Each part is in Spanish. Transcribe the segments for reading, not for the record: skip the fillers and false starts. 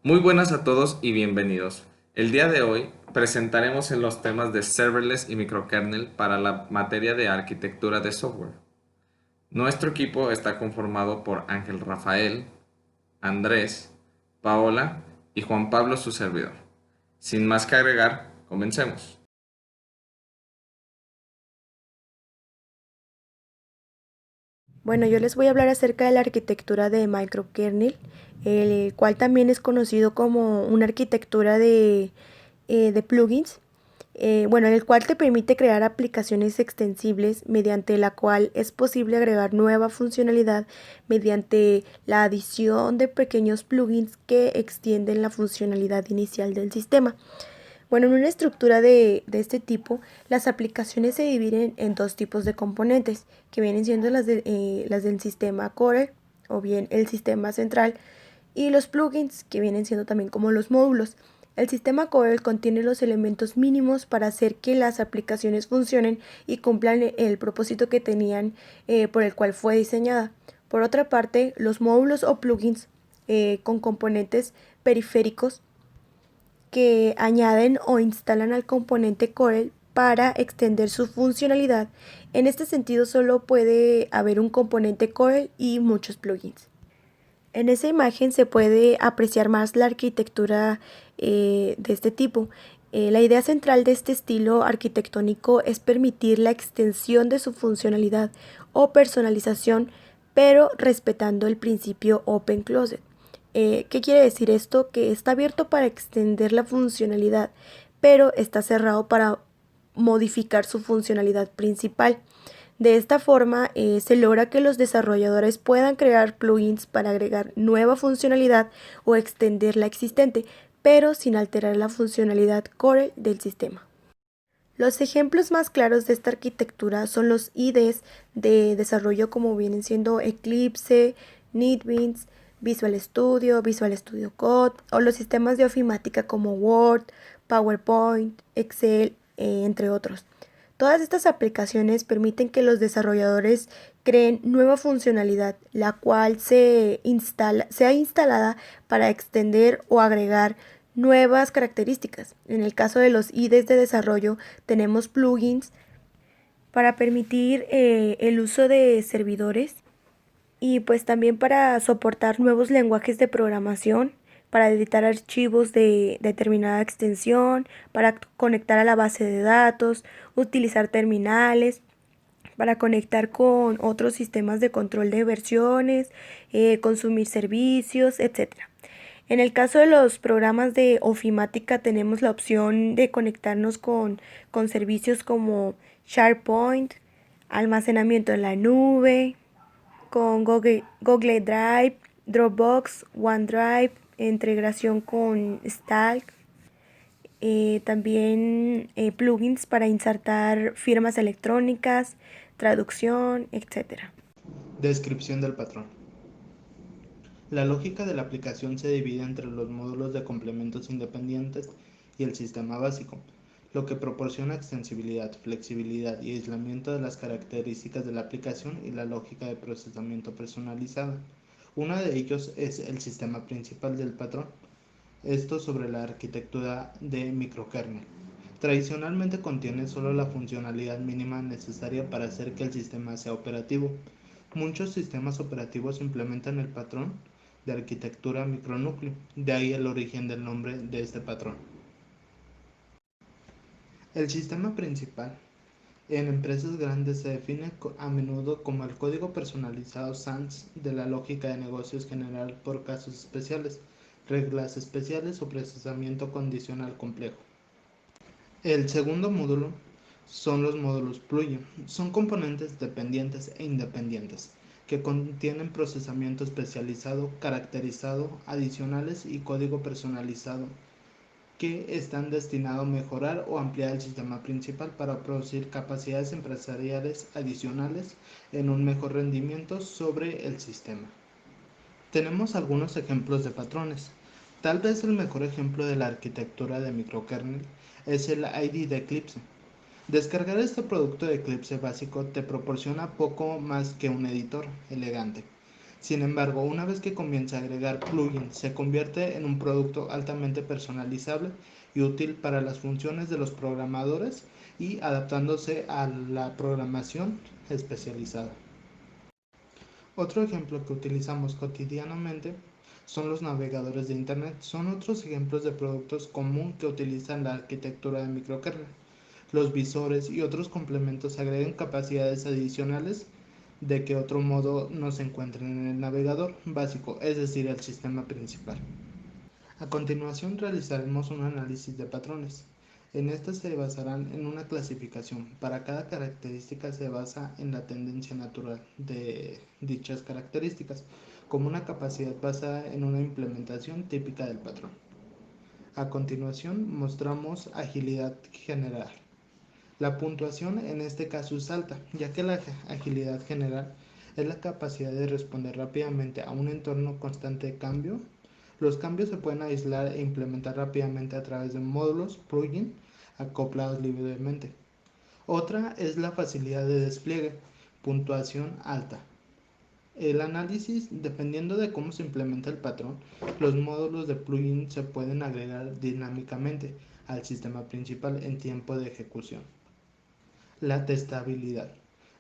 Muy buenas a todos y bienvenidos. El día de hoy presentaremos en los temas de serverless y microkernel para la materia de arquitectura de software. Nuestro equipo está conformado por Ángel Rafael, Andrés, Paola y Juan Pablo, su servidor. Sin más que agregar, comencemos. Bueno, yo les voy a hablar acerca de la arquitectura de microkernel, el cual también es conocido como una arquitectura de plugins, bueno, el cual te permite crear aplicaciones extensibles mediante la cual es posible agregar nueva funcionalidad mediante la adición de pequeños plugins que extienden la funcionalidad inicial del sistema. Bueno, en una estructura de este tipo, las aplicaciones se dividen en dos tipos de componentes, que vienen siendo las del sistema core o bien el sistema central, y los plugins, que vienen siendo también como los módulos. El sistema core contiene los elementos mínimos para hacer que las aplicaciones funcionen y cumplan el propósito que tenían por el cual fue diseñada. Por otra parte, los módulos o plugins con componentes periféricos que añaden o instalan al componente core para extender su funcionalidad. En este sentido solo puede haber un componente core y muchos plugins. En esa imagen se puede apreciar más la arquitectura de este tipo. La idea central de este estilo arquitectónico es permitir la extensión de su funcionalidad o personalización, pero respetando el principio Open Closet. ¿Qué quiere decir esto? Que está abierto para extender la funcionalidad, pero está cerrado para modificar su funcionalidad principal. De esta forma, se logra que los desarrolladores puedan crear plugins para agregar nueva funcionalidad o extender la existente, pero sin alterar la funcionalidad core del sistema. Los ejemplos más claros de esta arquitectura son los IDEs de desarrollo como vienen siendo Eclipse, NetBeans, Visual Studio Code o los sistemas de ofimática como Word, PowerPoint, Excel, entre otros. Todas estas aplicaciones permiten que los desarrolladores creen nueva funcionalidad, la cual sea instalada para extender o agregar nuevas características. En el caso de los IDEs de desarrollo, tenemos plugins para permitir el uso de servidores y pues también para soportar nuevos lenguajes de programación, para editar archivos de determinada extensión, para conectar a la base de datos, utilizar terminales, para conectar con otros sistemas de control de versiones, consumir servicios, etcétera. En el caso de los programas de ofimática tenemos la opción de conectarnos con servicios como SharePoint, almacenamiento en la nube, con Google Drive, Dropbox, OneDrive, integración con Stack, también plugins para insertar firmas electrónicas, traducción, etcétera. Descripción del patrón. La lógica de la aplicación se divide entre los módulos de complementos independientes y el sistema básico, lo que proporciona extensibilidad, flexibilidad y aislamiento de las características de la aplicación y la lógica de procesamiento personalizada. Uno de ellos es el sistema principal del patrón, esto sobre la arquitectura de microkernel. Tradicionalmente contiene solo la funcionalidad mínima necesaria para hacer que el sistema sea operativo. Muchos sistemas operativos implementan el patrón de arquitectura micronúcleo, de ahí el origen del nombre de este patrón. El sistema principal en empresas grandes se define a menudo como el código personalizado SANS de la lógica de negocios general por casos especiales, reglas especiales o procesamiento condicional complejo. El segundo módulo son los módulos plugin. Son componentes dependientes e independientes que contienen procesamiento especializado, caracterizado, adicionales y código personalizado que están destinados a mejorar o ampliar el sistema principal para producir capacidades empresariales adicionales en un mejor rendimiento sobre el sistema. Tenemos algunos ejemplos de patrones. Tal vez el mejor ejemplo de la arquitectura de microkernel es el ID de Eclipse. Descargar este producto de Eclipse básico te proporciona poco más que un editor elegante. Sin embargo, una vez que comienza a agregar plugins, se convierte en un producto altamente personalizable y útil para las funciones de los programadores y adaptándose a la programación especializada. Otro ejemplo que utilizamos cotidianamente son los navegadores de Internet. Son otros ejemplos de productos común que utilizan la arquitectura de microkernel. Los visores y otros complementos agregan capacidades adicionales de que otro modo no se encuentren en el navegador básico, es decir, el sistema principal. A continuación realizaremos un análisis de patrones. En este se basarán en una clasificación. Para cada característica se basa en la tendencia natural de dichas características, como una capacidad basada en una implementación típica del patrón. A continuación mostramos agilidad general. La puntuación en este caso es alta, ya que la agilidad general es la capacidad de responder rápidamente a un entorno constante de cambio. Los cambios se pueden aislar e implementar rápidamente a través de módulos, plugins, acoplados libremente. Otra es la facilidad de despliegue, puntuación alta. El análisis, dependiendo de cómo se implementa el patrón, los módulos de plugin se pueden agregar dinámicamente al sistema principal en tiempo de ejecución. La testabilidad.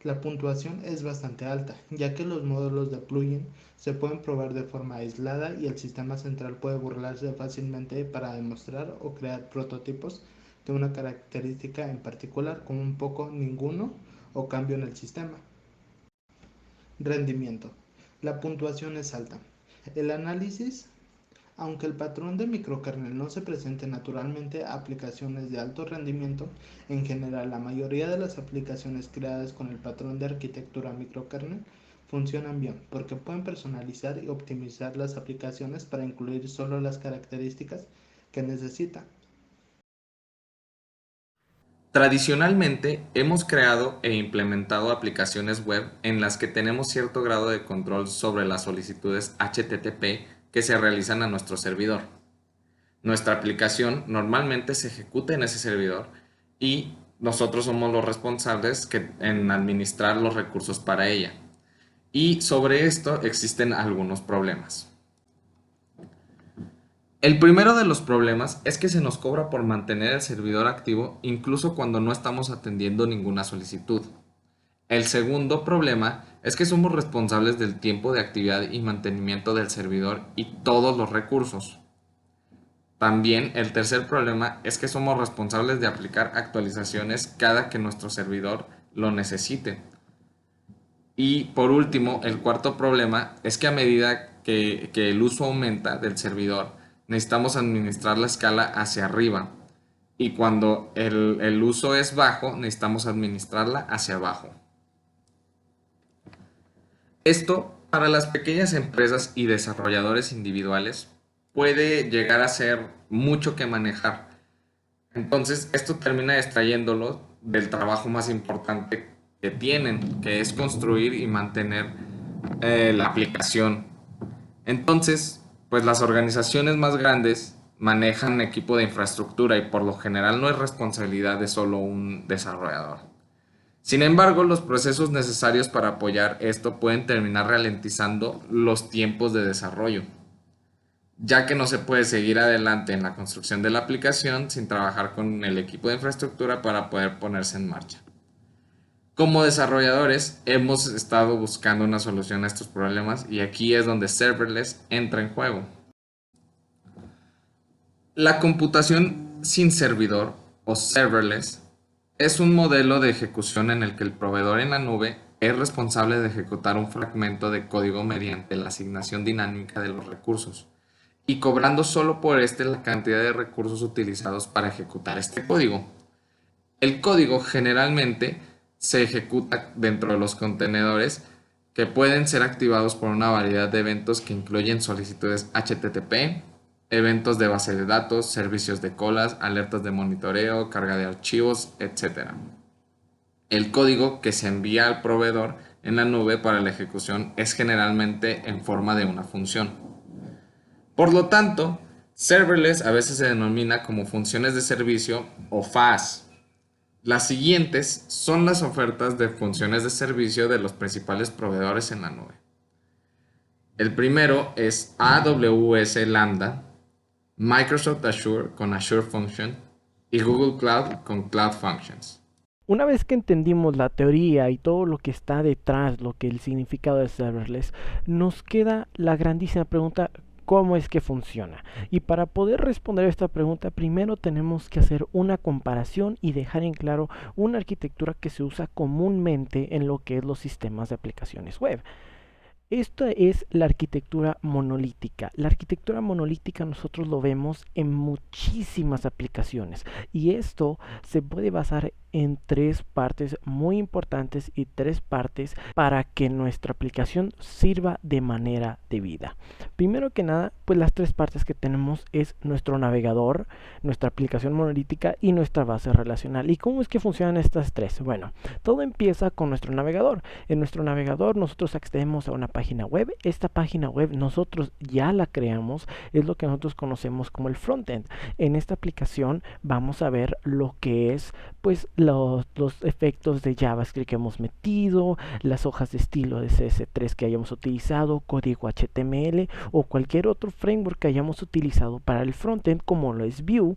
La puntuación es bastante alta, ya que los módulos de plugin se pueden probar de forma aislada y el sistema central puede burlarse fácilmente para demostrar o crear prototipos de una característica en particular, como un poco, ninguno o cambio en el sistema. Rendimiento. La puntuación es alta. El análisis. Aunque el patrón de microkernel no se presente naturalmente a aplicaciones de alto rendimiento, en general la mayoría de las aplicaciones creadas con el patrón de arquitectura microkernel funcionan bien, porque pueden personalizar y optimizar las aplicaciones para incluir solo las características que necesitan. Tradicionalmente hemos creado e implementado aplicaciones web en las que tenemos cierto grado de control sobre las solicitudes HTTP que se realizan a nuestro servidor. Nuestra aplicación normalmente se ejecuta en ese servidor y nosotros somos los responsables en administrar los recursos para ella. Y sobre esto existen algunos problemas. El primero de los problemas es que se nos cobra por mantener el servidor activo incluso cuando no estamos atendiendo ninguna solicitud. El segundo problema es que somos responsables del tiempo de actividad y mantenimiento del servidor y todos los recursos. También el tercer problema es que somos responsables de aplicar actualizaciones cada que nuestro servidor lo necesite. Y por último, el cuarto problema es que a medida que el uso aumenta del servidor, necesitamos administrar la escala hacia arriba. Y cuando el uso es bajo, necesitamos administrarla hacia abajo. Esto, para las pequeñas empresas y desarrolladores individuales, puede llegar a ser mucho que manejar. Entonces, esto termina extrayéndolo del trabajo más importante que tienen, que es construir y mantener la aplicación. Entonces, pues las organizaciones más grandes manejan equipo de infraestructura y por lo general no es responsabilidad de solo un desarrollador. Sin embargo, los procesos necesarios para apoyar esto pueden terminar ralentizando los tiempos de desarrollo, ya que no se puede seguir adelante en la construcción de la aplicación sin trabajar con el equipo de infraestructura para poder ponerse en marcha. Como desarrolladores hemos estado buscando una solución a estos problemas y aquí es donde serverless entra en juego. La computación sin servidor o serverless es un modelo de ejecución en el que el proveedor en la nube es responsable de ejecutar un fragmento de código mediante la asignación dinámica de los recursos y cobrando solo por la cantidad de recursos utilizados para ejecutar este código. El código generalmente se ejecuta dentro de los contenedores que pueden ser activados por una variedad de eventos que incluyen solicitudes HTTP, eventos de base de datos, servicios de colas, alertas de monitoreo, carga de archivos, etc. El código que se envía al proveedor en la nube para la ejecución es generalmente en forma de una función. Por lo tanto, serverless a veces se denomina como funciones de servicio o FaaS. Las siguientes son las ofertas de funciones de servicio de los principales proveedores en la nube. El primero es AWS Lambda, Microsoft Azure con Azure Function y Google Cloud con Cloud Functions. Una vez que entendimos la teoría y todo lo que está detrás, lo que el significado de serverless, nos queda la grandísima pregunta: ¿cómo es que funciona? Y para poder responder a esta pregunta, primero tenemos que hacer una comparación y dejar en claro una arquitectura que se usa comúnmente en lo que es los sistemas de aplicaciones web. Esta es la arquitectura monolítica. La arquitectura monolítica nosotros lo vemos en muchísimas aplicaciones, y esto se puede basar en tres partes muy importantes y tres partes para que nuestra aplicación sirva de manera debida. Primero que nada, pues las tres partes que tenemos es nuestro navegador, nuestra aplicación monolítica y nuestra base relacional. ¿Y cómo es que funcionan estas tres? Bueno, todo empieza con nuestro navegador. En nuestro navegador nosotros accedemos a una página web. Esta página web nosotros ya la creamos, es lo que nosotros conocemos como el frontend. En esta aplicación vamos a ver lo que es pues los efectos de JavaScript que hemos metido, las hojas de estilo de CS3 que hayamos utilizado, código HTML o cualquier otro framework que hayamos utilizado para el frontend, como lo es Vue.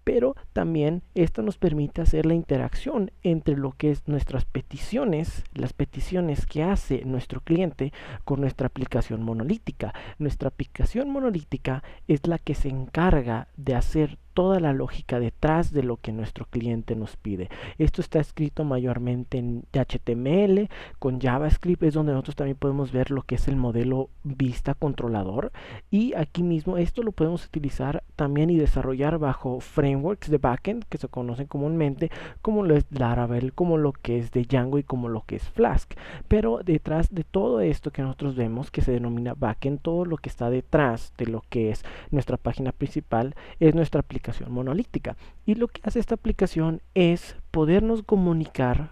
Pero también esto nos permite hacer la interacción entre lo que es nuestras peticiones, las peticiones que hace nuestro cliente con nuestra aplicación monolítica. Nuestra aplicación monolítica es la que se encarga de hacer toda la lógica detrás de lo que nuestro cliente nos pide. Esto está escrito mayormente en HTML, con JavaScript es donde nosotros también podemos ver lo que es el modelo vista controlador, y aquí mismo esto lo podemos utilizar también y desarrollar bajo frameworks de backend que se conocen comúnmente como lo es Laravel, como lo que es de Django y como lo que es Flask. Pero detrás de todo esto que nosotros vemos que se denomina backend, todo lo que está detrás de lo que es nuestra página principal es nuestra aplicación monolítica, y lo que hace esta aplicación es podernos comunicar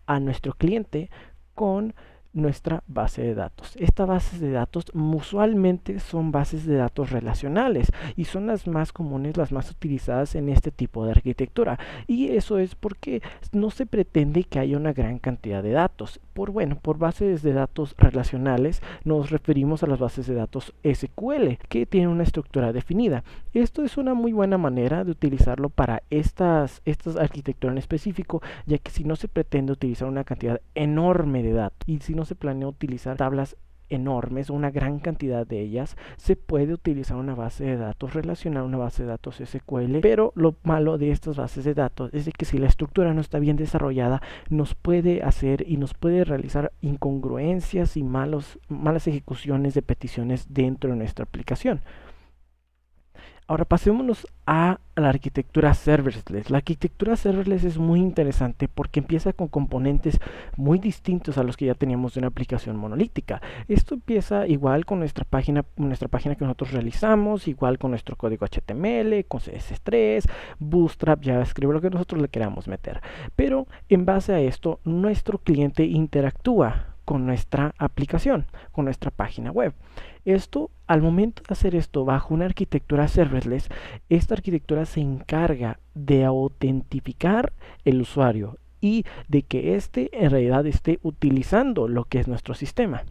a nuestro cliente con nuestra base de datos. Estas bases de datos usualmente son bases de datos relacionales y son las más comunes, las más utilizadas en este tipo de arquitectura, y eso es porque no se pretende que haya una gran cantidad de datos. Por bases de datos relacionales nos referimos a las bases de datos SQL, que tienen una estructura definida. Esto es una muy buena manera de utilizarlo para estas arquitecturas en específico, ya que si no se pretende utilizar una cantidad enorme de datos y si no se planea utilizar tablas enormes, una gran cantidad de ellas, se puede utilizar una base de datos relacional, una base de datos SQL. Pero lo malo de estas bases de datos es de que si la estructura no está bien desarrollada, nos puede hacer y nos puede realizar incongruencias y malas ejecuciones de peticiones dentro de nuestra aplicación. Ahora pasémonos a la arquitectura serverless. La arquitectura serverless es muy interesante porque empieza con componentes muy distintos a los que ya teníamos de una aplicación monolítica. Esto empieza igual con nuestra página que nosotros realizamos, igual con nuestro código HTML, con CSS3, Bootstrap, JavaScript, lo que nosotros le queramos meter. Pero en base a esto, nuestro cliente interactúa con nuestra aplicación, con nuestra página web. Esto, al momento de hacer esto bajo una arquitectura serverless, esta arquitectura se encarga de autentificar el usuario y de que éste en realidad esté utilizando lo que es nuestro sistema.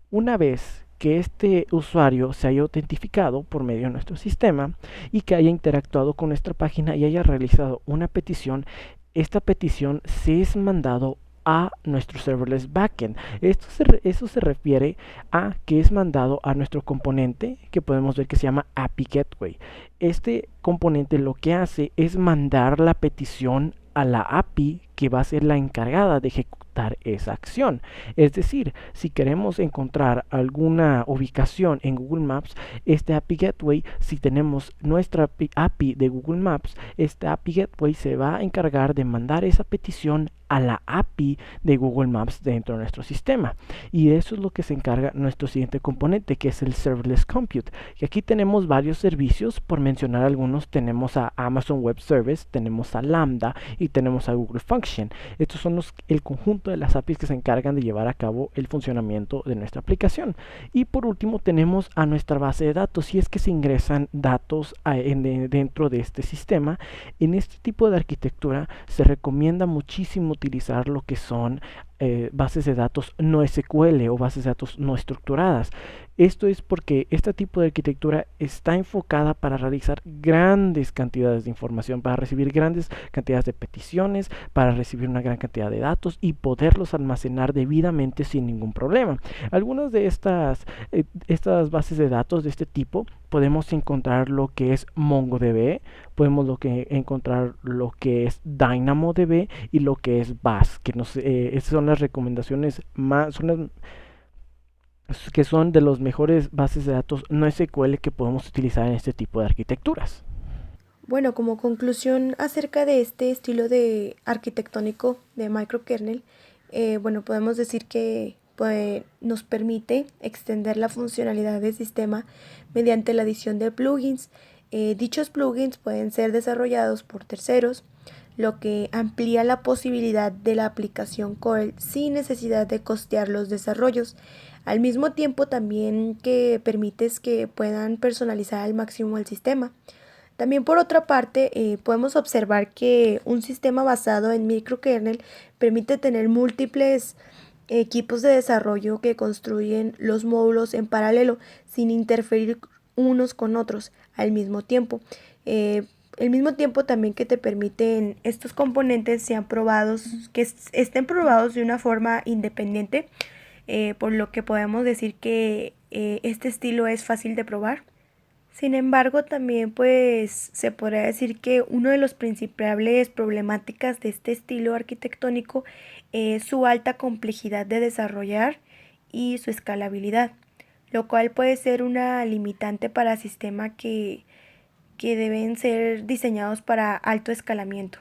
Una vez que este usuario se haya autentificado por medio de nuestro sistema y que haya interactuado con nuestra página y haya realizado una petición, esta petición se es mandado a nuestro serverless backend. Eso se refiere a que es mandado a nuestro componente que podemos ver que se llama API Gateway. Este componente lo que hace es mandar la petición a la API que va a ser la encargada de ejecutar esa acción. Es decir, si queremos encontrar alguna ubicación en Google Maps, este API Gateway, si tenemos nuestra API de Google Maps, este API Gateway se va a encargar de mandar esa petición a la API de Google Maps dentro de nuestro sistema. Y eso es lo que se encarga nuestro siguiente componente, que es el Serverless Compute. Y aquí tenemos varios servicios, por mencionar algunos, tenemos a Amazon Web Service, tenemos a Lambda y tenemos a Google Function. Estos son el conjunto de las APIs que se encargan de llevar a cabo el funcionamiento de nuestra aplicación. Y por último tenemos a nuestra base de datos. Si es que se ingresan datos dentro de este sistema, en este tipo de arquitectura se recomienda muchísimo utilizar lo que son bases de datos no SQL o bases de datos no estructuradas. Esto es porque este tipo de arquitectura está enfocada para realizar grandes cantidades de información, para recibir grandes cantidades de peticiones, para recibir una gran cantidad de datos y poderlos almacenar debidamente sin ningún problema. Algunas de estas bases de datos de este tipo podemos encontrar lo que es MongoDB, podemos encontrar lo que es DynamoDB y lo que es Bash, que esas son las recomendaciones que son de los mejores bases de datos no SQL que podemos utilizar en este tipo de arquitecturas. Bueno, como conclusión acerca de este estilo de arquitectónico de microkernel, bueno, podemos decir que pues, nos permite extender la funcionalidad del sistema mediante la adición de plugins. Dichos plugins pueden ser desarrollados por terceros, lo que amplía la posibilidad de la aplicación Core sin necesidad de costear los desarrollos. Al mismo tiempo también que permites que puedan personalizar al máximo el sistema. También por otra parte, podemos observar que un sistema basado en microkernel permite tener múltiples equipos de desarrollo que construyen los módulos en paralelo sin interferir unos con otros al mismo tiempo. Al mismo tiempo también que te permiten estos componentes sean probados, que estén probados de una forma independiente, por lo que podemos decir que este estilo es fácil de probar. Sin embargo, también pues se podría decir que uno de los principales problemáticas de este estilo arquitectónico es su alta complejidad de desarrollar y su escalabilidad, lo cual puede ser una limitante para sistemas que deben ser diseñados para alto escalamiento.